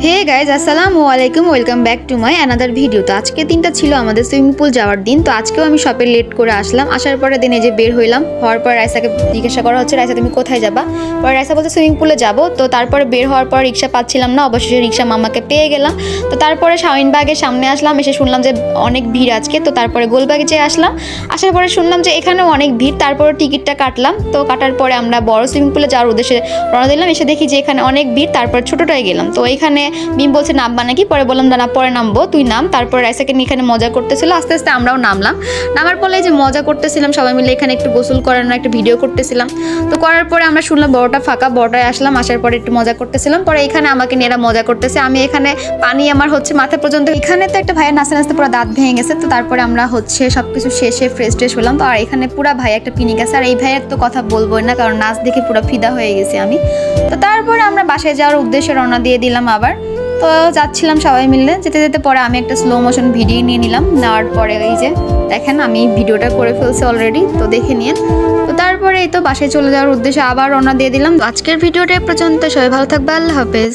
Hey guys আসসালামু আলাইকুম, welcome back to my another video. তো আজকে দিনটা ছিল আমাদের সুইমিং পুল যাওয়ার দিন। তো আজকেও আমি শপে লেট করে আসলাম। আসার পরে দিনে যে বের হইলাম, হওয়ার পর রাইসাকে জিজ্ঞাসা করা হচ্ছে, রাইসা তুমি কোথায় যাবা? পরে রাইসা বলতে সুইমিং পুলে যাবো। তো তারপরে বের হওয়ার পর রিক্সা পাচ্ছিলাম না, অবশেষে রিক্সা মামাকে পেয়ে গেলাম। তো তারপরে শাহিনবাগের সামনে আসলাম, এসে শুনলাম যে অনেক ভিড় আজকে। তো তারপরে গোলবাগে যেয়ে আসলাম, আসার পরে শুনলাম যে এখানেও অনেক ভিড়। তারপরে টিকিটটা কাটলাম। তো কাটার পরে আমরা বড় সুইমিং পুলে যাওয়ার উদ্দেশ্যে রওনা দিলাম। এসে দেখি যে এখানে অনেক ভিড়। তারপর ছোটোটায় গেলাম। তো এখানে বিম বলছে নামবা নাকি? পরে বললাম না, পরে নামবো, তুই নাম। তারপরে রাইসাকে নিয়ে এখানে মজা করতেছিল। আস্তে আস্তে আমরাও নামলাম। নামার পরে যে মজা করতেছিলাম সবাই মিলে, এখানে একটু গোসল করার একটা ভিডিও করতেছিলাম। তো করার পরে আমরা শুনলাম বড়টা ফাঁকা, বড়টায় আসলাম। আসার পরে একটু মজা করতেছিলাম। পরে এখানে আমাকে নিয়ে এরা মজা করতেছে, আমি এখানে পানি আমার হচ্ছে মাথা পর্যন্ত। এখানে তো একটা ভাইয়ের নাচতে নাচতে পুরো দাঁত ভেঙে গেছে। তো তারপরে আমরা হচ্ছে সবকিছু শেষে ফ্রেশ ট্রেশ হলাম। তো আর এখানে পুরা ভাই একটা পিনিক আছে। আর এই ভাইয়ের তো কথা বলবোই না, কারণ নাচ দেখে পুরো ফিদা হয়ে গেছি আমি। তো তারপরে আমরা বাসায় যাওয়ার উদ্দেশ্যে রওনা দিয়ে দিলাম আবার। তো যাচ্ছিলাম সবাই মিলে, যেতে যেতে পরে আমি একটা স্লো মোশন ভিডিও নিয়ে নিলাম। নেওয়ার পরে এই যে দেখেন আমি ভিডিওটা করে ফেলছি অলরেডি, তো দেখে নিন। তো তারপরে এই তো বাসায় চলে যাওয়ার উদ্দেশ্যে আবার রওনা দিয়ে দিলাম। আজকের ভিডিওটা পর্যন্ত, সবাই ভালো থাকবে, আল্লাহ হাফেজ।